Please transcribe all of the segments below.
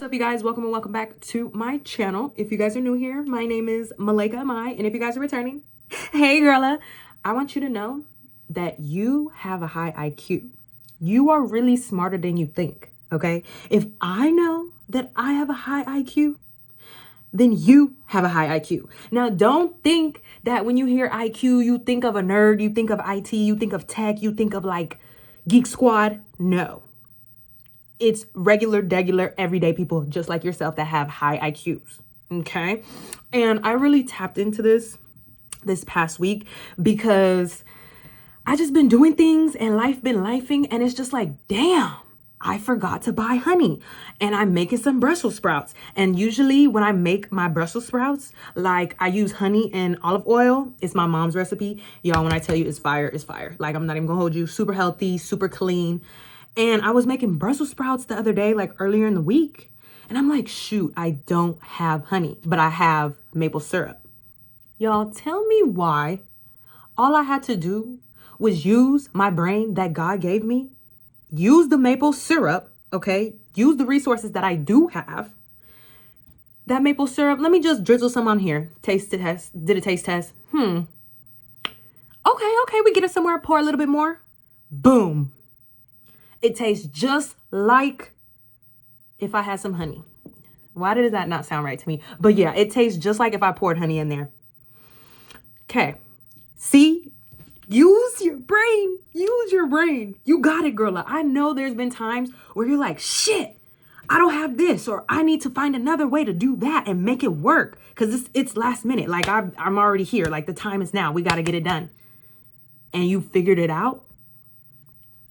What's up, you guys? Welcome and welcome back to my channel. If you guys are new here, my name is Malaika Amai, and if you guys are returning, hey girla, I want you to know that you have a high IQ. You are really smarter than you think, okay? If I know that I have a high IQ, then you have a high IQ. Now, don't think that when you hear IQ, you think of a nerd, you think of IT, you think of tech, you think of like Geek Squad. No. It's regular, degular, everyday people just like yourself that have high IQs, okay? And I really tapped into this past week because I just been doing things and life been lifing, and it's just like, damn, I forgot to buy honey and I'm making some Brussels sprouts. And usually when I make my Brussels sprouts, like I use honey and olive oil. It's my mom's recipe. Y'all, when I tell you it's fire, it's fire. Like, I'm not even gonna hold you. Super healthy, super clean. And I was making Brussels sprouts the other day, like earlier in the week. And I'm like, shoot, I don't have honey, but I have maple syrup. Y'all, tell me why all I had to do was use my brain that God gave me, use the maple syrup, okay? Use the resources that I do have. That maple syrup, let me just drizzle some on here. Taste test, did a taste test. Okay, we get it somewhere, pour a little bit more. Boom. It tastes just like if I had some honey. Why does that not sound right to me? But yeah, it tastes just like if I poured honey in there. Okay. See? Use your brain. Use your brain. You got it, girl. I know there's been times where you're like, shit, I don't have this, or I need to find another way to do that and make it work. Because it's last minute. Like, I'm already here. Like, the time is now. We got to get it done. And you figured it out.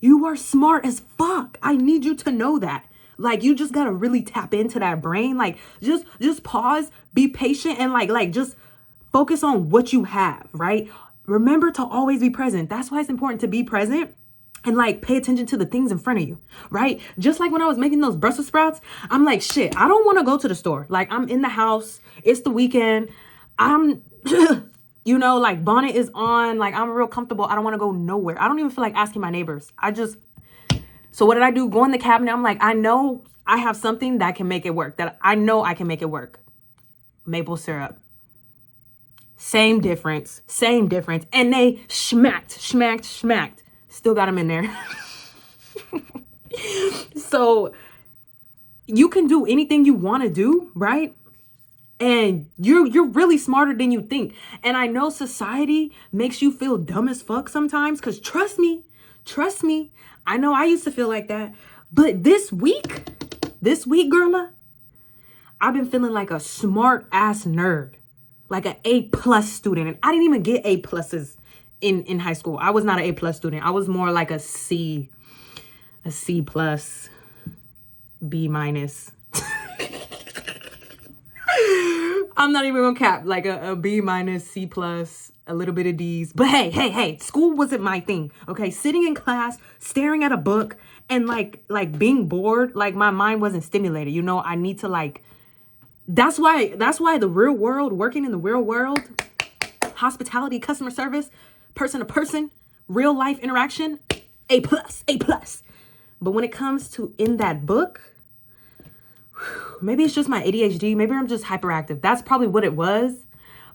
You are smart as fuck. I need you to know that. Like, you just gotta really tap into that brain. Like, just pause, be patient, and like just focus on what you have, right? Remember to always be present. That's why it's important to be present and like pay attention to the things in front of you, right? Just like when I was making those Brussels sprouts, I'm like, shit, I don't want to go to the store. Like, I'm in the house. It's the weekend. I'm you know, like, bonnet is on, like, I'm real comfortable. I don't want to go nowhere. I don't even feel like asking my neighbors. So what did I do? Go in the cabinet. I'm like, I know I have something that can make it work, that I know I can make it work. Maple syrup. Same difference. And they schmacked. Still got them in there. So you can do anything you want to do, right? And you're really smarter than you think. And I know society makes you feel dumb as fuck sometimes, because trust me, I know I used to feel like that. But this week, girla, I've been feeling like a smart ass nerd, like an A+ student. And I didn't even get A+ in high school. I was not an A+ student. I was more like a C+, B-. I'm not even gonna cap, like a B-, C+, a little bit of D's. But hey, school wasn't my thing, okay? Sitting in class, staring at a book, and like being bored, like my mind wasn't stimulated. You know, I need to like, that's why the real world, working in the real world, hospitality, customer service, person to person, real life interaction, A+. But when it comes to in that book, maybe it's just my ADHD. Maybe I'm just hyperactive. That's probably what it was.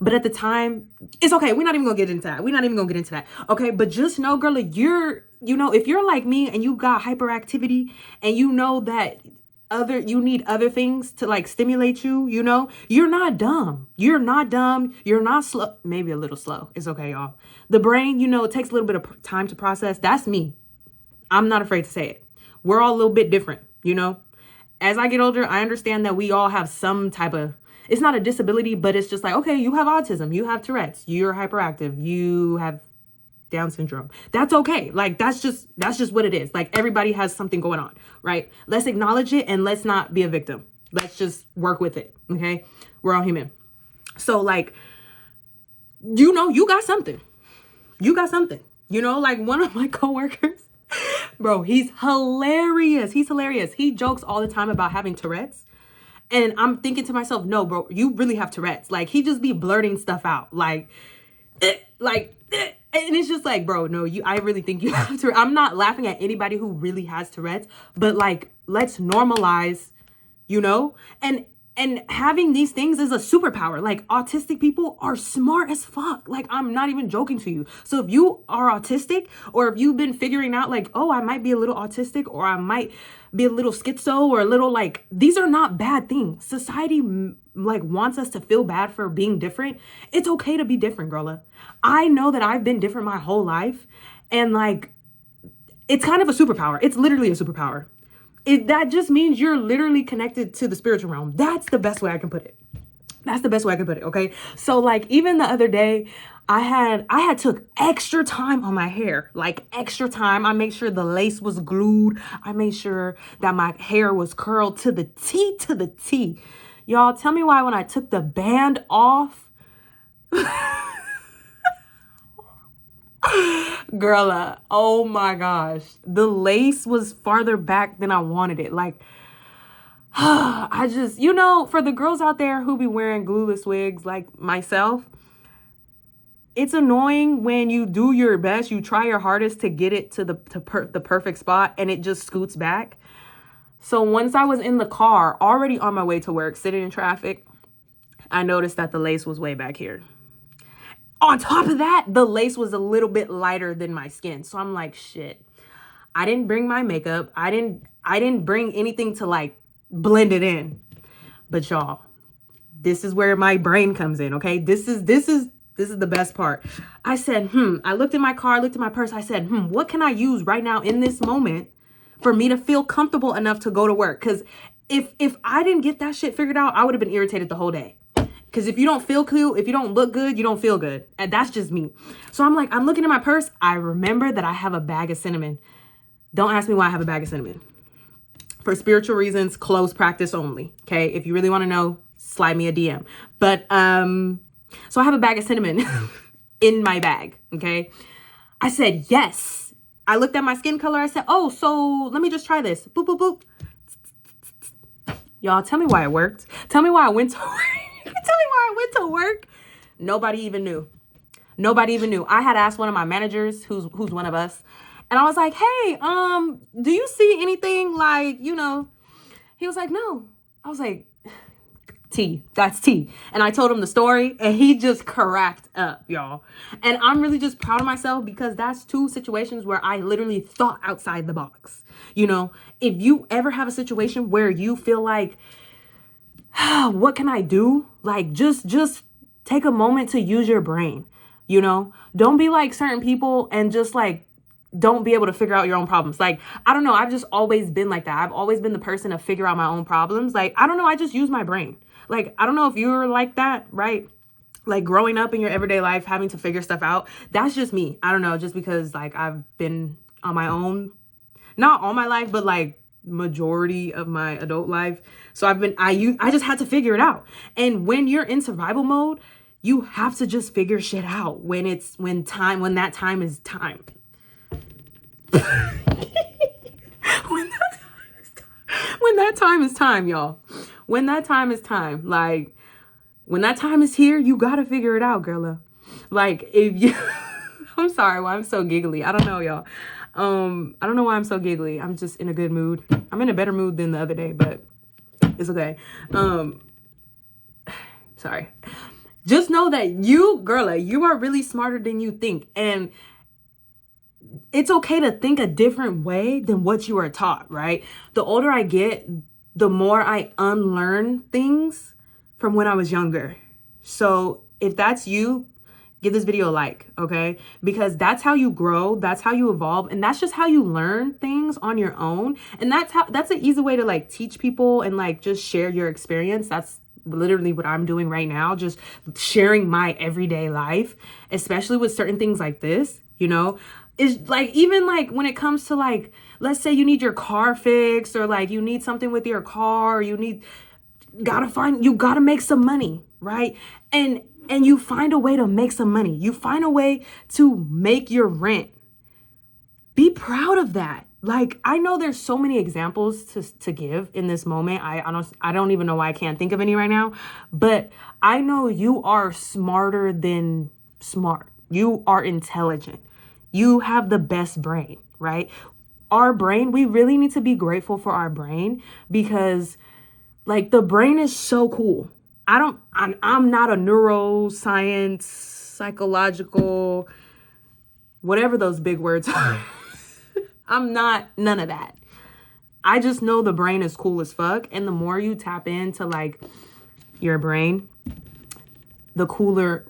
But at the time, it's okay. We're not even gonna get into that. Okay, but just know, girl, if you're like me and you got hyperactivity and you know that you need other things to like stimulate you, you know, you're not dumb. You're not slow. Maybe a little slow. It's okay, y'all. The brain, you know, it takes a little bit of time to process. That's me. I'm not afraid to say it. We're all a little bit different, you know. As I get older, I understand that we all have some type of, it's not a disability, but it's just like, okay, you have autism, you have Tourette's, you're hyperactive, you have Down syndrome. That's okay. Like, that's just what it is. Like, everybody has something going on, right? Let's acknowledge it and let's not be a victim. Let's just work with it, okay? We're all human. So, like, you know, you got something. You know, like one of my coworkers, bro, he's hilarious. He jokes all the time about having Tourette's. And I'm thinking to myself, no, bro, you really have Tourette's. Like, he just be blurting stuff out. And it's just like, bro, no, I really think you have Tourette's. I'm not laughing at anybody who really has Tourette's, but like, let's normalize you know? And having these things is a superpower. Like, autistic people are smart as fuck. Like, I'm not even joking to you. So if you are autistic, or if you've been figuring out like, oh, I might be a little autistic, or I might be a little schizo, or a little, like, these are not bad things. Society like wants us to feel bad for being different. It's okay to be different, girl. I know that I've been different my whole life, and like, it's kind of a superpower. It's literally a superpower. That just means you're literally connected to the spiritual realm. That's the best way I can put it. That's the best way I can put it. Okay. So like, even the other day, I had took extra time on my hair, like extra time. I made sure the lace was glued. I made sure that my hair was curled to the T, to the T. Y'all, tell me why when I took the band off, girl, oh my gosh, the lace was farther back than I wanted it. Like, I just, for the girls out there who be wearing glueless wigs like myself, it's annoying when you do your best, you try your hardest to get it to the perfect spot, and it just scoots back. So once I was in the car, already on my way to work, sitting in traffic, I noticed that the lace was way back here. On top of that, the lace was a little bit lighter than my skin. So I'm like, shit, I didn't bring my makeup. I didn't bring anything to like blend it in. But y'all, this is where my brain comes in, okay? This is the best part. I said, I looked in my car, looked at my purse. I said, what can I use right now in this moment for me to feel comfortable enough to go to work? Because if I didn't get that shit figured out, I would have been irritated the whole day. Because if you don't feel cool, if you don't look good, you don't feel good. And that's just me. So I'm looking at my purse. I remember that I have a bag of cinnamon. Don't ask me why I have a bag of cinnamon. For spiritual reasons, close practice only. Okay. If you really want to know, slide me a DM. But, so I have a bag of cinnamon in my bag. Okay. I said, yes. I looked at my skin color. I said, oh, so let me just try this. Boop, boop, boop. Y'all, tell me why it worked. Tell me why I went to work. Tell me why I went to work. Nobody even knew. Nobody even knew. I had asked one of my managers, who's one of us, and I was like, hey, do you see anything like, He was like, no. I was like, T, that's T. And I told him the story, and he just cracked up, y'all. And I'm really just proud of myself, because that's two situations where I literally thought outside the box. If you ever have a situation where you feel like, what can I do? Like, just take a moment to use your brain, Don't be like certain people and just like, don't be able to figure out your own problems. Like, I don't know. I've just always been like that. I've always been the person to figure out my own problems. Like, I don't know. I just use my brain. Like, I don't know if you're like that, right? Like, growing up in your everyday life, having to figure stuff out. That's just me. I don't know. Just because like I've been on my own, not all my life, but like majority of my adult life. So I just had to figure it out. And when you're in survival mode, you have to just figure shit out when that time is time. When that time is time, y'all. When that time is time. Like, when that time is here, you gotta figure it out, girl. Like, if you I'm sorry why I'm so giggly. I don't know, y'all. I don't know why I'm so giggly. I'm just in a good mood. I'm in a better mood than the other day, but it's okay. Sorry. Just know that you are really smarter than you think. And it's okay to think a different way than what you are taught, right? The older I get, the more I unlearn things from when I was younger. So if that's you, give this video a like, okay? Because that's how you grow, that's how you evolve, and that's just how you learn things on your own. And that's an easy way to like teach people and like just share your experience. That's literally what I'm doing right now, just sharing my everyday life, especially with certain things like this, Is like, even like when it comes to like, let's say you need your car fixed, or like you need something with your car, or you gotta make some money, right? And you find a way to make some money. You find a way to make your rent. Be proud of that. Like, I know there's so many examples to give in this moment. I don't even know why I can't think of any right now, but I know you are smarter than smart. You are intelligent. You have the best brain, right? Our brain, we really need to be grateful for our brain, because Like, the brain is so cool. I'm not a neuroscience, psychological, whatever those big words are. I'm not none of that. I just know the brain is cool as fuck. And the more you tap into like your brain, the cooler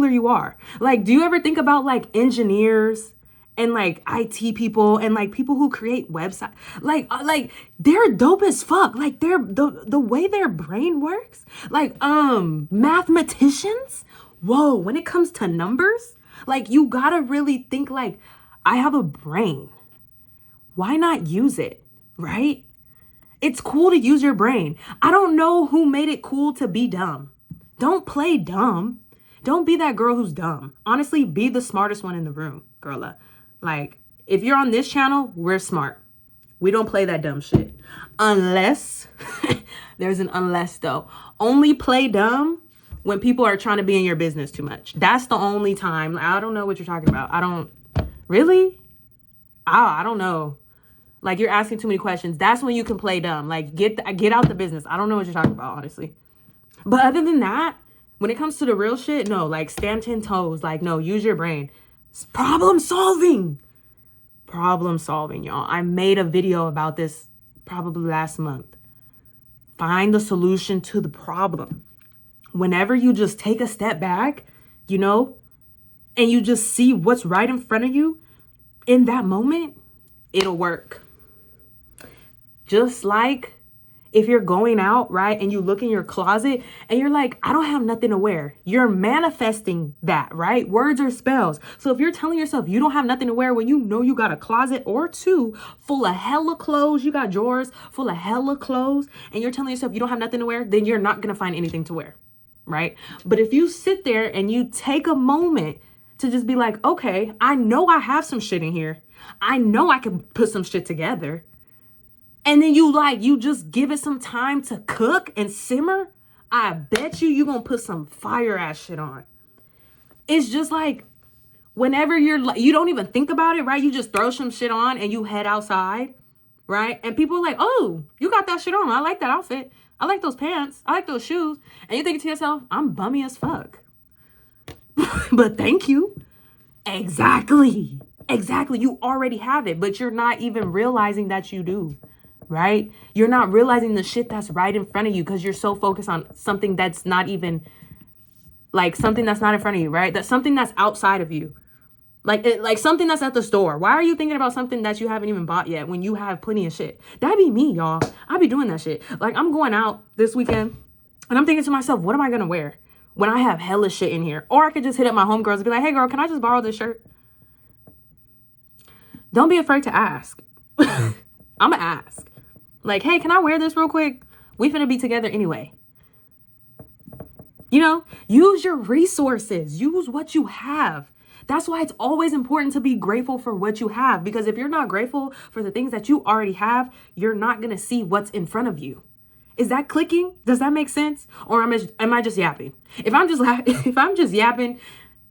you are. Like, do you ever think about like engineers and like IT people and like people who create websites? Like they're dope as fuck. Like, they're the way their brain works. Like, mathematicians. Whoa, when it comes to numbers, like, you gotta really think like, I have a brain. Why not use it, right? It's cool to use your brain. I don't know who made it cool to be dumb. Don't play dumb. Don't be that girl who's dumb. Honestly, be the smartest one in the room, girla. Like, if you're on this channel, we're smart. We don't play that dumb shit. Unless, there's an unless though. Only play dumb when people are trying to be in your business too much. That's the only time. Like, I don't know what you're talking about. Really? I don't know. Like, you're asking too many questions. That's when you can play dumb. Like, get out the business. I don't know what you're talking about, honestly. But other than that, when it comes to the real shit, no, like, stand 10 toes. Like, no, use your brain. It's problem solving, y'all. I made a video about this probably last month. Find the solution to the problem. Whenever you just take a step back, you know, and you just see what's right in front of you in that moment, it'll work. Just like if you're going out, right, and you look in your closet and you're like, I don't have nothing to wear. You're manifesting that, right? Words are spells. So if you're telling yourself you don't have nothing to wear when you know you got a closet or two full of hella clothes, you got drawers full of hella clothes, and you're telling yourself you don't have nothing to wear, then you're not going to find anything to wear, right? But if you sit there and you take a moment to just be like, okay, I know I have some shit in here. I know I can put some shit together. And then you just give it some time to cook and simmer. I bet you gonna put some fire ass shit on. It's just like, whenever you don't even think about it, right? You just throw some shit on and you head outside, right? And people are like, oh, you got that shit on. I like that outfit. I like those pants. I like those shoes. And you think to yourself, I'm bummy as fuck. But thank you. Exactly. You already have it, but you're not even realizing that you do, right? You're not realizing the shit that's right in front of you because you're so focused on something that's not even, like, something that's not in front of you, right? That's something that's outside of you. Like something that's at the store. Why are you thinking about something that you haven't even bought yet when you have plenty of shit? That'd be me, y'all. I be doing that shit. Like, I'm going out this weekend and I'm thinking to myself, what am I going to wear when I have hella shit in here? Or I could just hit up my homegirls and be like, hey girl, can I just borrow this shirt? Don't be afraid to ask. I'm going to ask. Like, hey, can I wear this real quick? We finna be together anyway. You know, use your resources. Use what you have. That's why it's always important to be grateful for what you have. Because if you're not grateful for the things that you already have, you're not going to see what's in front of you. Is that clicking? Does that make sense? Or am I just yapping? If I'm just yapping,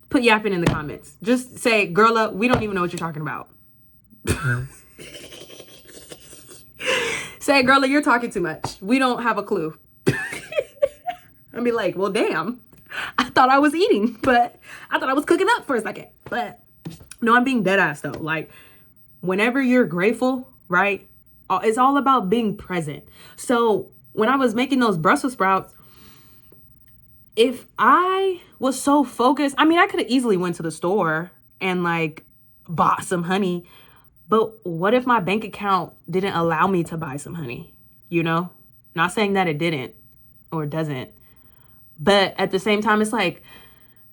put yapping in the comments. Just say, girl, we don't even know what you're talking about. Say, girl, you're talking too much. We don't have a clue. I'll be like, well, damn. I thought I was eating, but I thought I was cooking up for a second. But no, I'm being dead ass though. Like, whenever you're grateful, right? It's all about being present. So when I was making those Brussels sprouts, if I was so focused, I mean, I could have easily went to the store and like bought some honey. But what if my bank account didn't allow me to buy some honey? You know, not saying that it didn't or doesn't. But at the same time, it's like,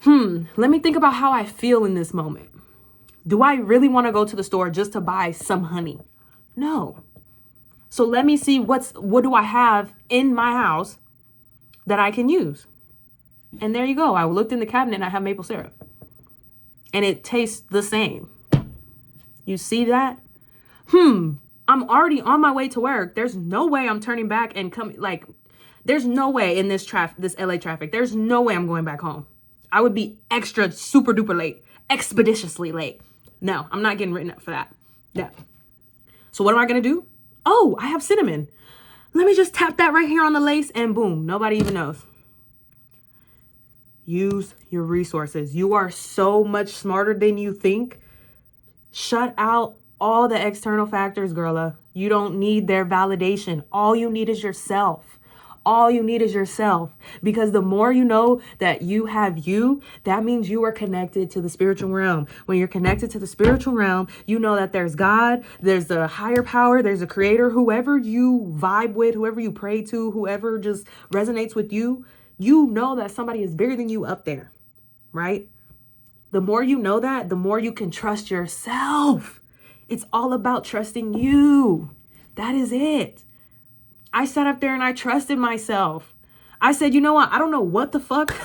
let me think about how I feel in this moment. Do I really want to go to the store just to buy some honey? No. So let me see what do I have in my house that I can use? And there you go. I looked in the cabinet and I have maple syrup. And it tastes the same. You see that? I'm already on my way to work. There's no way I'm turning back and coming, like, there's no way in this LA traffic. There's no way I'm going back home. I would be extra super duper late, expeditiously late. No, I'm not getting written up for that. Yeah. So what am I going to do? Oh, I have cinnamon. Let me just tap that right here on the lace and boom, nobody even knows. Use your resources. You are so much smarter than you think. Shut out all the external factors, girla. You don't need their validation. All you need is yourself. All you need is yourself. Because the more you know that you have you, that means you are connected to the spiritual realm. When you're connected to the spiritual realm, you know that there's God, there's a higher power, there's a creator, whoever you vibe with, whoever you pray to, whoever just resonates with you, you know that somebody is bigger than you up there, right? The more you know that, the more you can trust yourself. It's all about trusting you. That is it. I sat up there and I trusted myself. I said, you know what? I don't know what the fuck,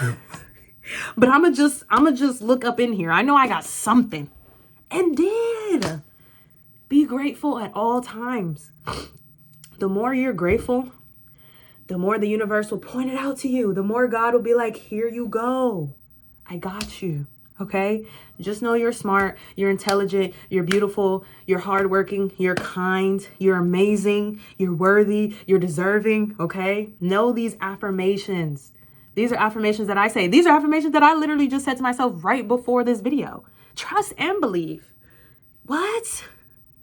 but I'ma just look up in here. I know I got something. And did. Be grateful at all times. The more you're grateful, the more the universe will point it out to you. The more God will be like, here you go. I got you. Okay? Just know you're smart, you're intelligent, you're beautiful, you're hardworking, you're kind, you're amazing, you're worthy, you're deserving. Okay? Know these affirmations. These are affirmations that I say. These are affirmations that I literally just said to myself right before this video. Trust and believe. What?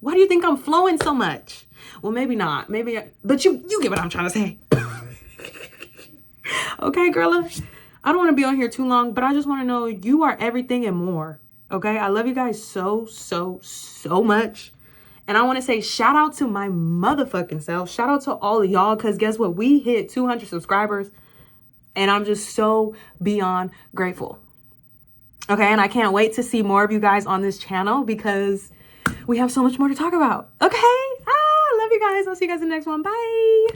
Why do you think I'm flowing so much? Well, maybe not. But you get what I'm trying to say. Okay, girl. I don't want to be on here too long, but I just want to know you are everything and more. Okay? I love you guys so much. And I want to say shout out to my motherfucking self. Shout out to all of y'all, because guess what? We hit 200 subscribers and I'm just so beyond grateful. Okay? And I can't wait to see more of you guys on this channel because we have so much more to talk about. Okay? Love you guys. I'll see you guys in the next one. Bye.